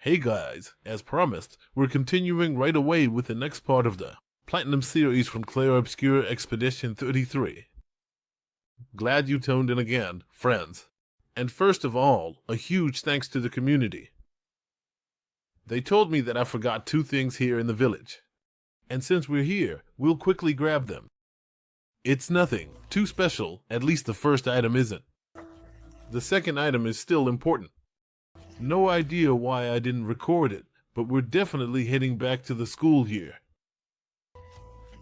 Hey guys, as promised, we're continuing right away with the next part of the Platinum series from Clair Obscur Expedition 33. Glad you tuned in again, friends. And first of all, a huge thanks to the community. They told me that I forgot 2 things here in the village. And since we're here, we'll quickly grab them. It's nothing too special, at least the first item isn't. The second item is still important. No idea why I didn't record it, but we're definitely heading back to the school here.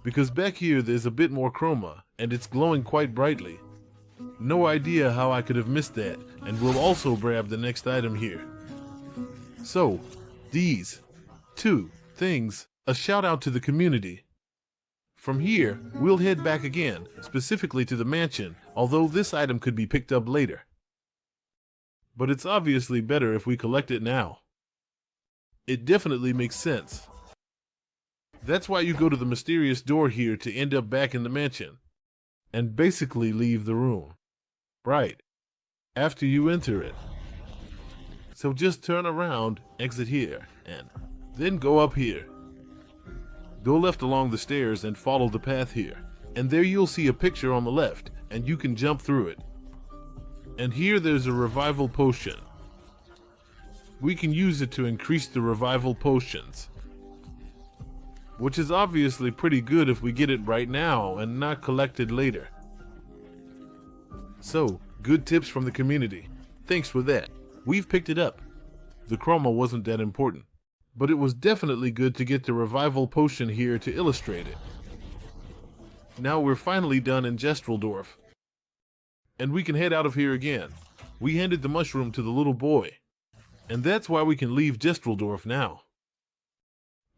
Because back here there's a bit more chroma, and it's glowing quite brightly. No idea how I could have missed that, and we'll also grab the next item here. So, these 2 things, a shout out to the community. From here, we'll head back again, specifically to the mansion, although this item could be picked up later. But it's obviously better if we collect it now. It definitely makes sense. That's why you go to the mysterious door here to end up back in the mansion, and basically leave the room. Right, after you enter it. So just turn around, exit here, and then go up here. Go left along the stairs and follow the path here, and there you'll see a picture on the left, and you can jump through it. And here there's a revival potion. We can use it to increase the revival potions, which is obviously pretty good if we get it right now and not collected later. So, good tips from the community. Thanks for that. We've picked it up. The chroma wasn't that important, but it was definitely good to get the revival potion here to illustrate it. Now we're finally done in Gestral, and we can head out of here again. We handed the mushroom to the little boy, and that's why we can leave Gestral now.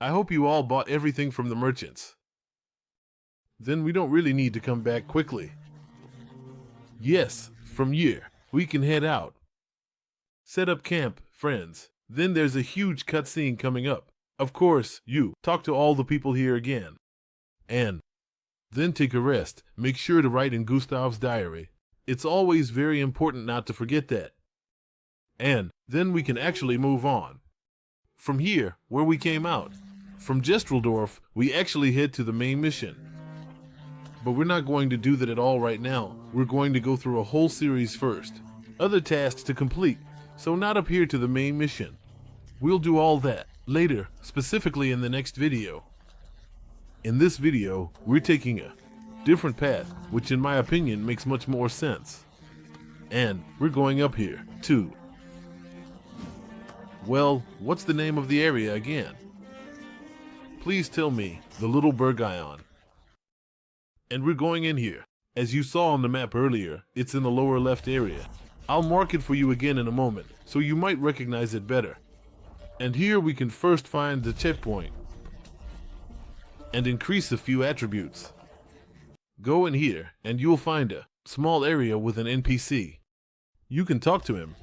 I hope you all bought everything from the merchants. Then we don't really need to come back quickly. Yes, from here, we can head out. Set up camp, friends. Then there's a huge cutscene coming up. Of course, you talk to all the people here again. And then take a rest. Make sure to write in Gustav's diary. It's always very important not to forget that. And then we can actually move on. From here, where we came out. From Gestral, we actually head to the main mission. But we're not going to do that at all right now. We're going to go through a whole series first. Other tasks to complete, so not up here to the main mission. We'll do all that later, specifically in the next video. In this video, we're taking a different path, which in my opinion makes much more sense. And we're going up here, too. Well, what's the name of the area again? Please tell me, the little Bourgeon. And we're going in here. As you saw on the map earlier, it's in the lower left area. I'll mark it for you again in a moment, so you might recognize it better. And here we can first find the checkpoint and increase a few attributes. Go in here, and you'll find a small area with an NPC. You can talk to him.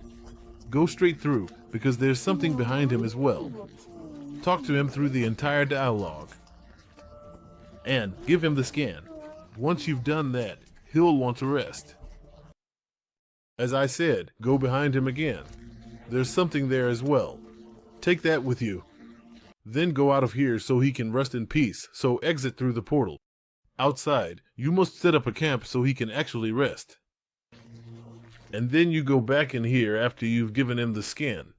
Go straight through, because there's something behind him as well. Talk to him through the entire dialogue. And give him the scan. Once you've done that, he'll want to rest. As I said, go behind him again. There's something there as well. Take that with you. Then go out of here so he can rest in peace, so exit through the portal. Outside, you must set up a camp so he can actually rest. And then you go back in here after you've given him the scan.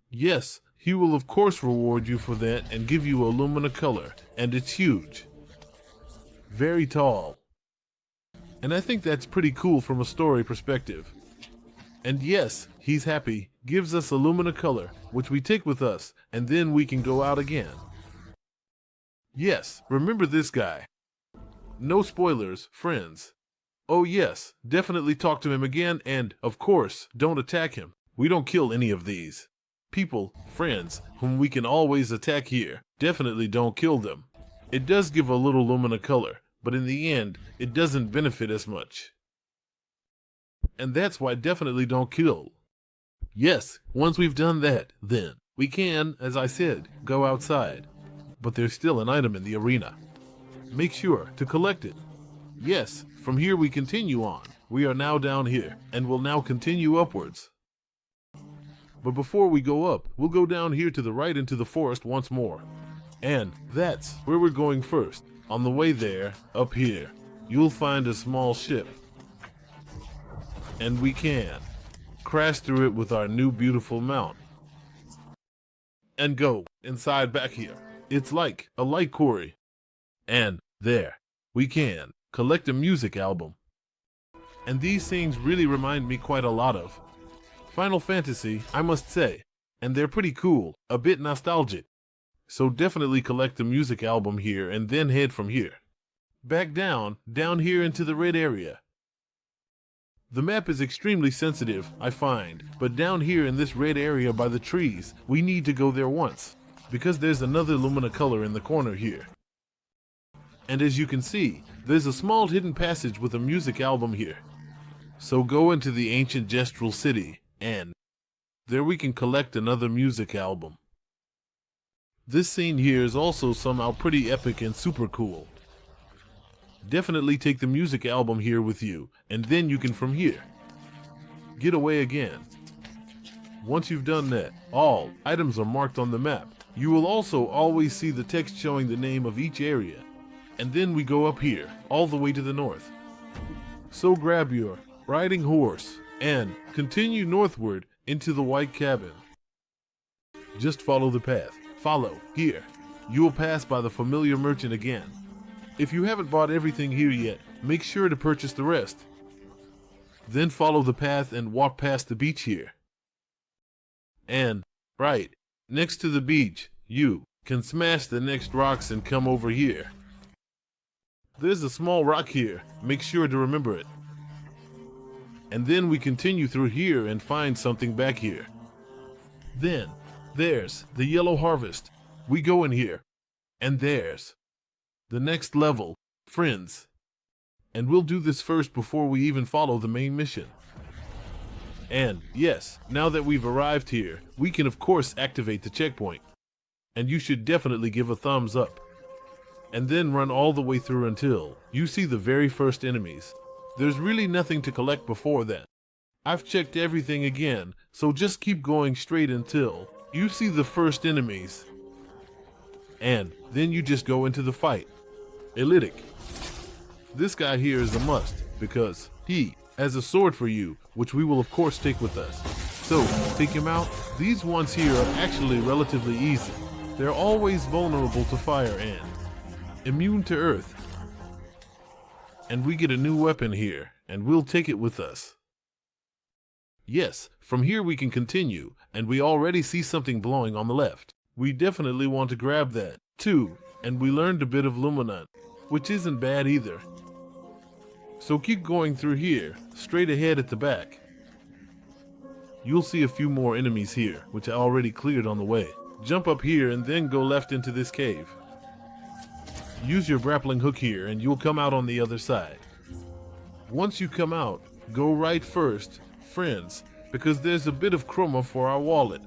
Yes, he will of course reward you for that and give you a Lumina color, and it's huge. Very tall. And I think that's pretty cool from a story perspective. And yes, he's happy, gives us a Lumina color, which we take with us, and then we can go out again. Yes, remember this guy. No spoilers, friends. Oh yes, definitely talk to him again, and, of course, don't attack him. We don't kill any of these people, friends, whom we can always attack here. Definitely don't kill them. It does give a little Lumina color, but in the end, it doesn't benefit as much. And that's why definitely don't kill. Yes, once we've done that, then we can, as I said, go outside. But there's still an item in the arena. Make sure to collect it. Yes, from here we continue on. We are now down here, and will now continue upwards. But before we go up, we'll go down here to the right into the forest once more. And that's where we're going first. On the way there, up here, you'll find a small ship. And we can crash through it with our new beautiful mount. And go inside back here. It's like a light quarry. And there, we can collect a music album. And these things really remind me quite a lot of Final Fantasy, I must say. And they're pretty cool, a bit nostalgic. So definitely collect the music album here and then head from here back down here into the red area. The map is extremely sensitive, I find, but down here in this red area by the trees, we need to go there once, because there's another Lumina color in the corner here. And as you can see, there's a small hidden passage with a music album here. So go into the ancient Gestral city, and there we can collect another music album. This scene here is also somehow pretty epic and super cool. Definitely take the music album here with you, and then you can from here get away again. Once you've done that, all items are marked on the map. You will also always see the text showing the name of each area. And then we go up here, all the way to the north. So grab your riding horse and continue northward into the white cabin. Just follow the path. Follow here. You will pass by the familiar merchant again. If you haven't bought everything here yet, make sure to purchase the rest. Then follow the path and walk past the beach here. And, right, next to the beach, you can smash the next rocks and come over here. There's a small rock here, make sure to remember it. And then we continue through here and find something back here. Then, there's the yellow harvest. We go in here. And there's the next level, friends. And we'll do this first before we even follow the main mission. And yes, now that we've arrived here, we can of course activate the checkpoint. And you should definitely give a thumbs up. And then run all the way through until you see the very first enemies. There's really nothing to collect before that. I've checked everything again, so just keep going straight until you see the first enemies. And then you just go into the fight. Elixir. This guy here is a must, because he has a sword for you, which we will of course take with us. So, take him out. These ones here are actually relatively easy. They're always vulnerable to fire and immune to earth. And we get a new weapon here, and we'll take it with us. Yes, from here we can continue, and we already see something glowing on the left. We definitely want to grab that, too, and we learned a bit of Lumina, which isn't bad either. So keep going through here, straight ahead at the back. You'll see a few more enemies here, which I already cleared on the way. Jump up here and then go left into this cave. Use your grappling hook here and you'll come out on the other side. Once you come out, go right first, friends, because there's a bit of Chroma for our wallet.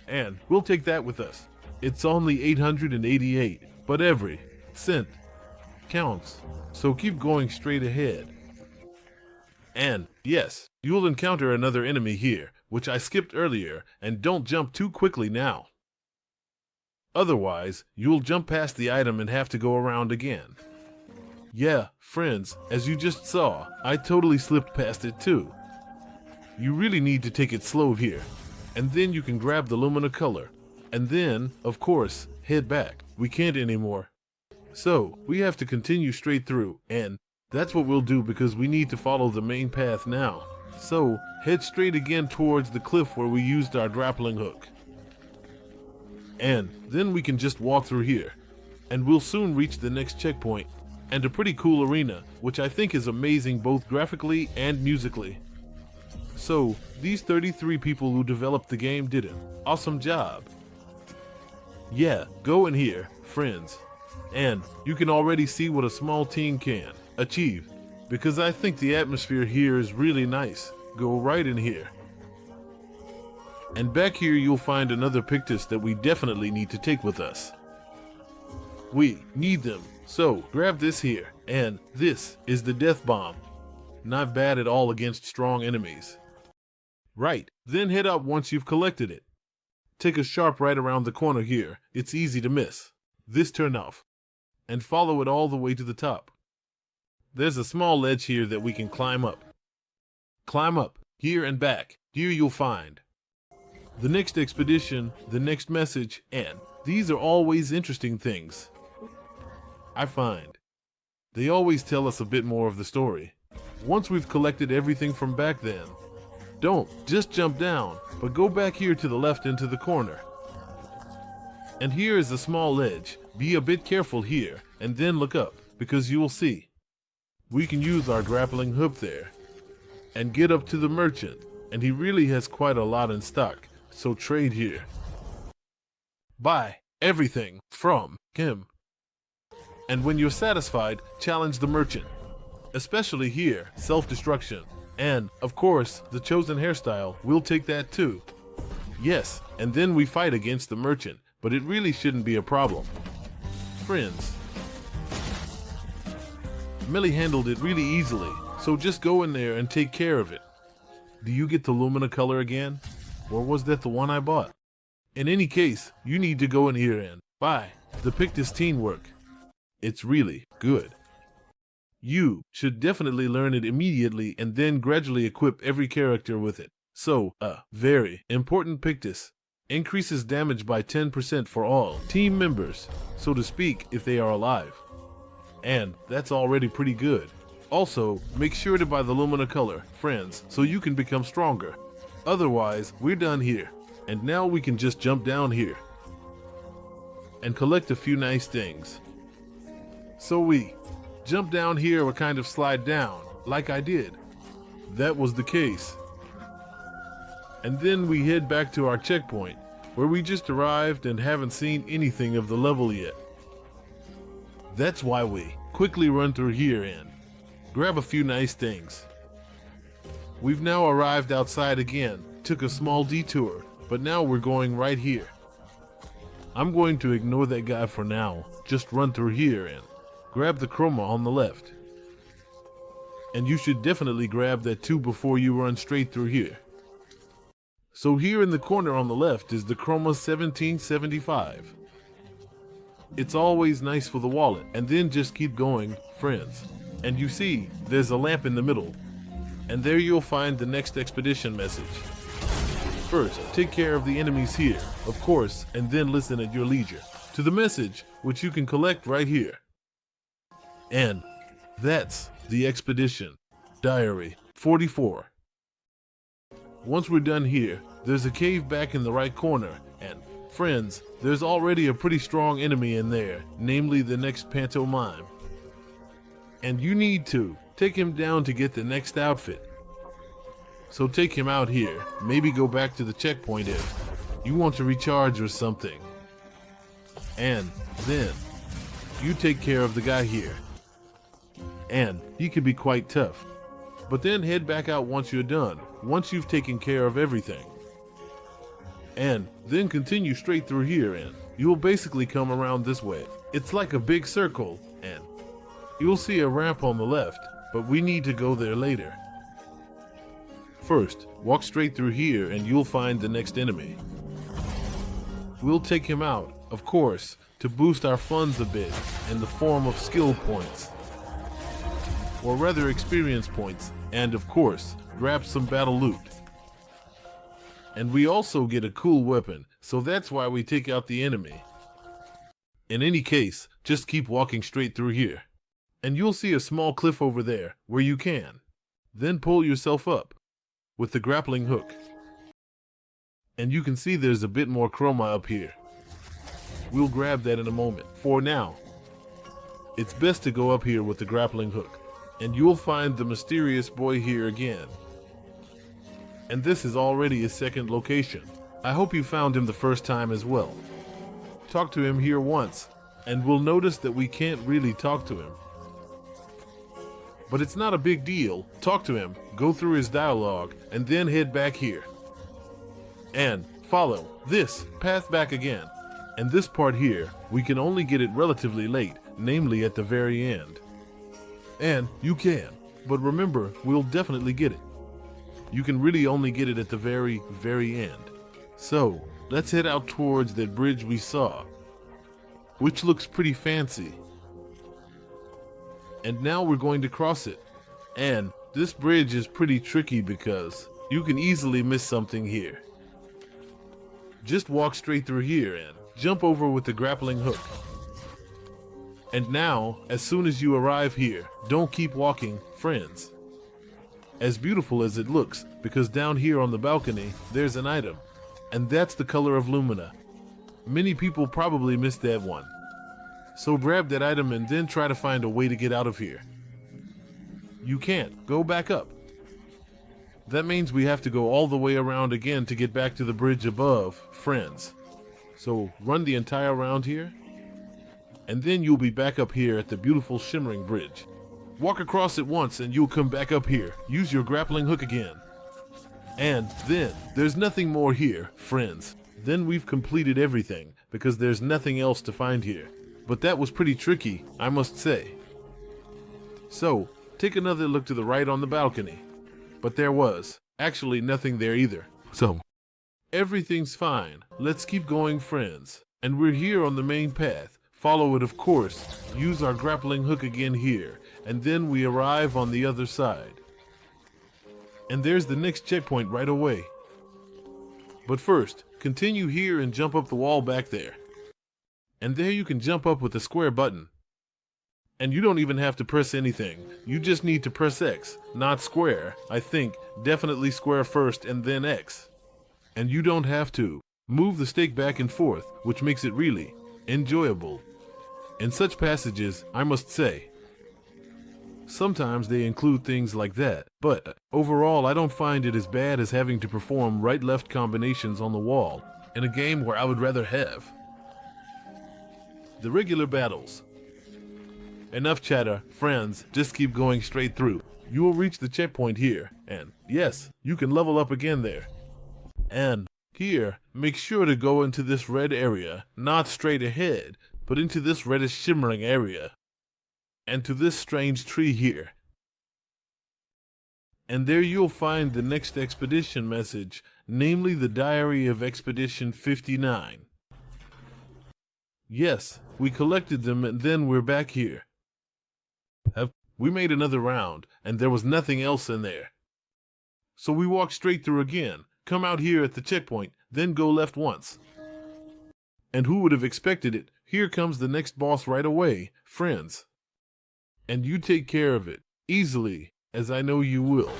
And we'll take that with us. It's only 888, but every cent counts. So keep going straight ahead. And yes, you'll encounter another enemy here, which I skipped earlier, and don't jump too quickly now. Otherwise, you'll jump past the item and have to go around again. Yeah, friends, as you just saw, I totally slipped past it too. You really need to take it slow here, and then you can grab the Lumina color, and then, of course, head back. We can't anymore. So, we have to continue straight through, and that's what we'll do because we need to follow the main path now. So, head straight again towards the cliff where we used our grappling hook. And then we can just walk through here, and we'll soon reach the next checkpoint, and a pretty cool arena, which I think is amazing both graphically and musically. So, these 33 people who developed the game did an awesome job. Yeah, go in here, friends. And you can already see what a small team can achieve, because I think the atmosphere here is really nice. Go right in here. And back here you'll find another Pictos that we definitely need to take with us. We need them, so grab this here, and this is the death bomb. Not bad at all against strong enemies. Right, then head up once you've collected it. Take a sharp right around the corner here. It's easy to miss. This turn off. And follow it all the way to the top. There's a small ledge here that we can climb up. Climb up, here and back. Here you'll find the next expedition, the next message, and these are always interesting things. I find they always tell us a bit more of the story. Once we've collected everything from back then, don't just jump down, but go back here to the left into the corner. And here is a small ledge. Be a bit careful here, and then look up, because you will see we can use our grappling hook there and get up to the merchant, and he really has quite a lot in stock, so trade here. Buy everything from him. And when you're satisfied, challenge the merchant. Especially here, self-destruction. And, of course, the chosen hairstyle, we'll take that too. Yes, and then we fight against the merchant, but it really shouldn't be a problem. Friends. Millie handled it really easily, so just go in there and take care of it. Do you get the Lumina color again? Or was that the one I bought? In any case, you need to go in here and buy the Pictos teen work. It's really good. You should definitely learn it immediately and then gradually equip every character with it. So, very important Pictos increases damage by 10% for all team members, so to speak, if they are alive. And that's already pretty good. Also, make sure to buy the Lumina color, friends, so you can become stronger. Otherwise, we're done here. And now we can just jump down here and collect a few nice things. So we jump down here or kind of slide down, like I did. That was the case. And then we head back to our checkpoint, where we just arrived and haven't seen anything of the level yet. That's why we quickly run through here and grab a few nice things. We've now arrived outside again, took a small detour, but now we're going right here. I'm going to ignore that guy for now, just run through here and grab the Chroma on the left. And you should definitely grab that too before you run straight through here. So here in the corner on the left is the Chroma 1775. It's always nice for the wallet, and then just keep going, friends. And you see, there's a lamp in the middle, and there you'll find the next expedition message. First, take care of the enemies here, of course, and then listen at your leisure to the message, which you can collect right here. And that's the expedition diary 44. Once we're done here, there's a cave back in the right corner, and friends, there's already a pretty strong enemy in there, namely the next Panto Mime. And you need to take him down to get the next outfit. So take him out here, maybe go back to the checkpoint if you want to recharge or something. And then you take care of the guy here. And he can be quite tough. But then head back out once you're done, once you've taken care of everything. And then continue straight through here and you'll basically come around this way. It's like a big circle and you'll see a ramp on the left, but we need to go there later. First, walk straight through here and you'll find the next enemy. We'll take him out, of course, to boost our funds a bit in the form of skill points. Or rather experience points, and of course, grab some battle loot. And we also get a cool weapon, so that's why we take out the enemy. In any case, just keep walking straight through here. And you'll see a small cliff over there, where you can. Then pull yourself up with the grappling hook. And you can see there's a bit more Chroma up here. We'll grab that in a moment. For now, it's best to go up here with the grappling hook. And you'll find the mysterious boy here again. And this is already his second location. I hope you found him the first time as well. Talk to him here once, and we'll notice that we can't really talk to him. But it's not a big deal. Talk to him, go through his dialogue, and then head back here. And follow this path back again. And this part here, we can only get it relatively late, namely at the very end. And you can, but remember, we'll definitely get it. you can really only get it at the very, very end. So, let's head out towards that bridge we saw, which looks pretty fancy. And now we're going to cross it. And this bridge is pretty tricky because you can easily miss something here. Just walk straight through here and jump over with the grappling hook. And now, as soon as you arrive here, don't keep walking, friends. As beautiful as it looks, because down here on the balcony, there's an item. And that's the color of Lumina. Many people probably missed that one. So grab that item and then try to find a way to get out of here. You can't. Go back up. That means we have to go all the way around again to get back to the bridge above, friends. So run the entire round here, and then you'll be back up here at the beautiful shimmering bridge. Walk across it once and you'll come back up here. Use your grappling hook again. And then, there's nothing more here, friends. Then we've completed everything, because there's nothing else to find here. But that was pretty tricky, I must say. So, take another look to the right on the balcony. But there was actually nothing there either. So, everything's fine. Let's keep going, friends. And we're here on the main path. Follow it, of course. Use our grappling hook again here. And then we arrive on the other side. And there's the next checkpoint right away. But first, continue here and jump up the wall back there. And there you can jump up with the square button. And you don't even have to press anything. You just need to press X, not square. I think definitely square first and then X. And you don't have to move the stake back and forth, which makes it really enjoyable. In such passages, I must say, sometimes they include things like that, but overall I don't find it as bad as having to perform right-left combinations on the wall in a game where I would rather have the regular battles. Enough chatter, friends, just keep going straight through. You will reach the checkpoint here, and yes, you can level up again there. And here, make sure to go into this red area, not straight ahead, but into this reddish shimmering area. And to this strange tree here. And there you'll find the next expedition message, namely the Diary of Expedition 59. Yes, we collected them and then we're back here. We made another round, and there was nothing else in there. So we walk straight through again, come out here at the checkpoint, then go left once. And who would have expected it? Here comes the next boss right away, friends. And you take care of it, easily, as I know you will.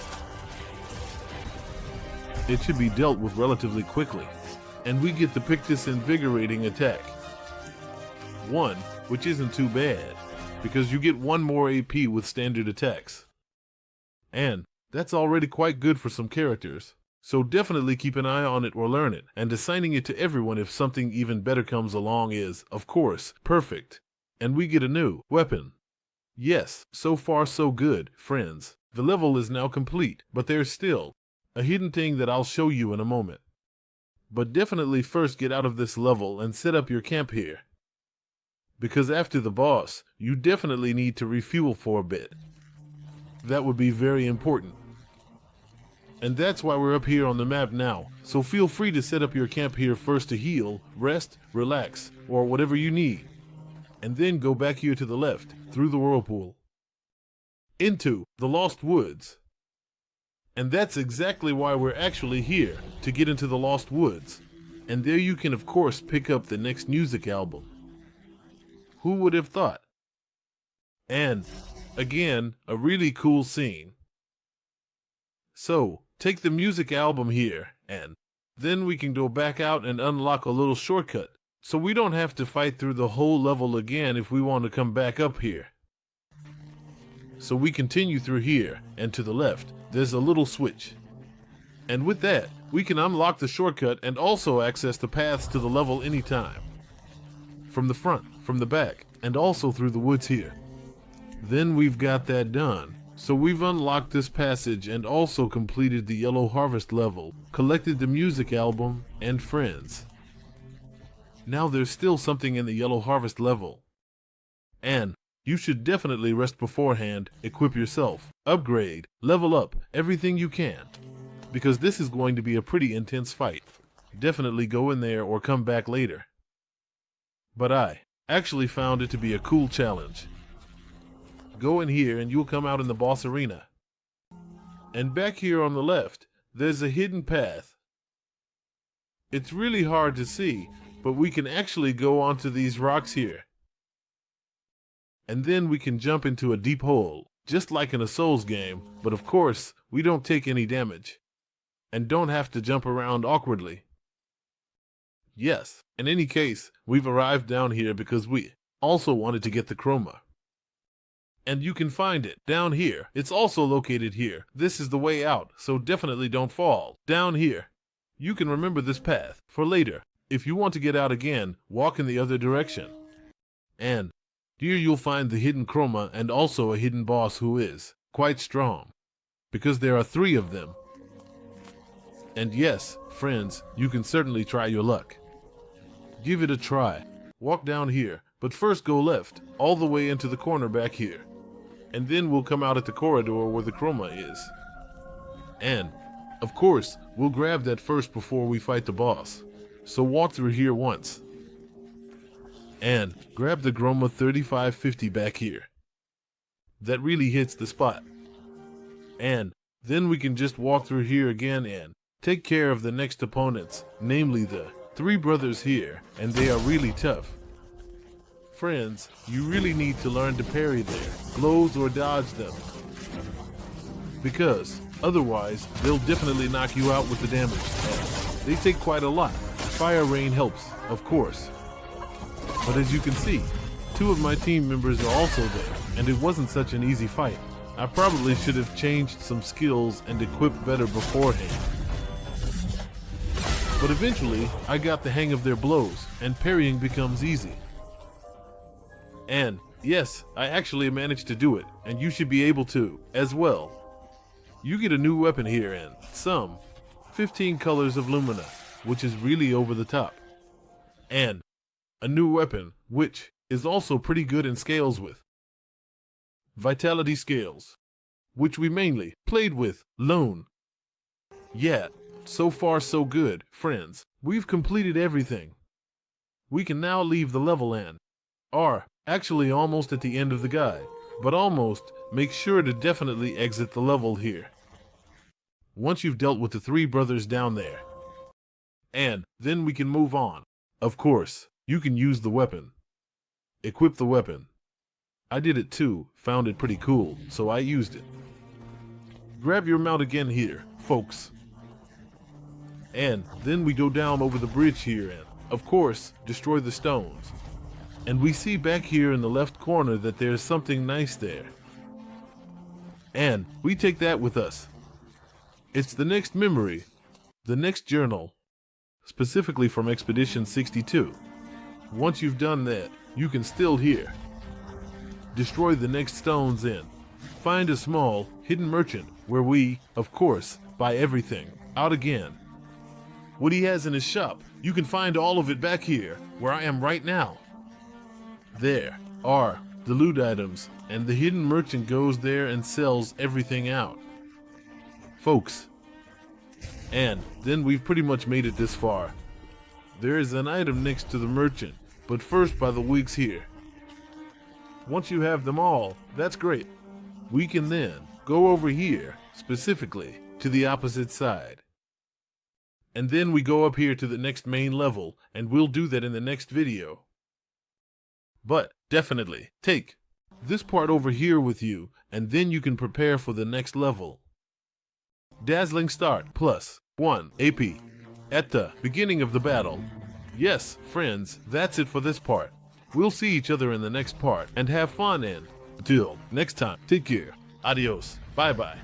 It should be dealt with relatively quickly, and we get the Pictos Invigorating attack. One, which isn't too bad, because you get one more AP with standard attacks. And that's already quite good for some characters, so definitely keep an eye on it or learn it, and assigning it to everyone if something even better comes along is, of course, perfect. And we get a new weapon. Yes, so far so good, friends. The level is now complete, but there's still a hidden thing that I'll show you in a moment. But definitely first get out of this level and set up your camp here. Because after the boss, you definitely need to refuel for a bit. That would be very important. And that's why we're up here on the map now, so feel free to set up your camp here first to heal, rest, relax, or whatever you need. And then go back here to the left, through the whirlpool, into the Lost Woods. And that's exactly why we're actually here, to get into the Lost Woods. And there you can of course pick up the next music album. Who would have thought? And, again, a really cool scene. So, take the music album here, and then we can go back out and unlock a little shortcut, so we don't have to fight through the whole level again if we want to come back up here. So we continue through here, and to the left, there's a little switch. And with that, we can unlock the shortcut and also access the paths to the level anytime. From the front, from the back, and also through the woods here. Then we've got that done. So we've unlocked this passage and also completed the Yellow Harvest level, collected the music album, and friends. Now there's still something in the Yellow Harvest level. And you should definitely rest beforehand, equip yourself, upgrade, level up, everything you can. because this is going to be a pretty intense fight. Definitely go in there or come back later. But I actually found it to be a cool challenge. Go in here and you'll come out in the boss arena. And back here on the left, there's a hidden path. It's really hard to see, but we can actually go onto these rocks here. And then we can jump into a deep hole, just like in a Souls game, but of course, we don't take any damage. And don't have to jump around awkwardly. Yes, in any case, we've arrived down here because we also wanted to get the Chroma. And you can find it down here. It's also located here. This is the way out, so definitely don't fall. Down here. You can remember this path for later. If you want to get out again, walk in the other direction. And here you'll find the hidden Chroma and also a hidden boss who is quite strong, because there are 3 of them. And yes, friends, you can certainly try your luck. Give it a try. Walk down here, but first go left, all the way into the corner back here. And then we'll come out at the corridor where the Chroma is. And, of course, we'll grab that first before we fight the boss. So walk through here once. And grab the Chroma 3550 back here. That really hits the spot. And then we can just walk through here again and take care of the next opponents, namely the 3 brothers here, and they are really tough. Friends, you really need to learn to parry their blows or dodge them, because otherwise they'll definitely knock you out with the damage. They take quite a lot. Fire rain helps, of course. But as you can see, 2 of my team members are also there, and it wasn't such an easy fight. I probably should have changed some skills and equipped better beforehand. But eventually, I got the hang of their blows, and parrying becomes easy. And yes, I actually managed to do it, and you should be able to, as well. You get a new weapon here and some 15 colors of Lumina, which is really over the top. And a new weapon, which is also pretty good in scales with Vitality scales, which we mainly played with Lone. Yeah, so far so good, friends. We've completed everything. We can now leave the level and are actually almost at the end of the guide, but almost make sure to definitely exit the level here once you've dealt with the 3 brothers down there. And then we can move on. Of course, you can use the weapon. Equip the weapon. I did it too, found it pretty cool, so I used it. Grab your mount again here, folks. And then we go down over the bridge here and, of course, destroy the stones. And we see back here in the left corner that there's something nice there. And we take that with us. It's the next memory, the next journal, specifically from Expedition 62. Once you've done that, you can still here destroy the next stones in. Find a small, hidden merchant where we, of course, buy everything out again. What he has in his shop, you can find all of it back here, where I am right now. There are the loot items, and the hidden merchant goes there and sells everything out. Folks. And then we've pretty much made it this far. There is an item next to the merchant, but first by the wigs here. Once you have them all, that's great. We can then go over here, specifically to the opposite side. And then we go up here to the next main level, and we'll do that in the next video. But definitely take this part over here with you, and then you can prepare for the next level. Dazzling start plus 1 AP at the beginning of the battle. Yes, friends, that's it for this part. We'll see each other in the next part and have fun, and until next time, take care. Adios. Bye bye.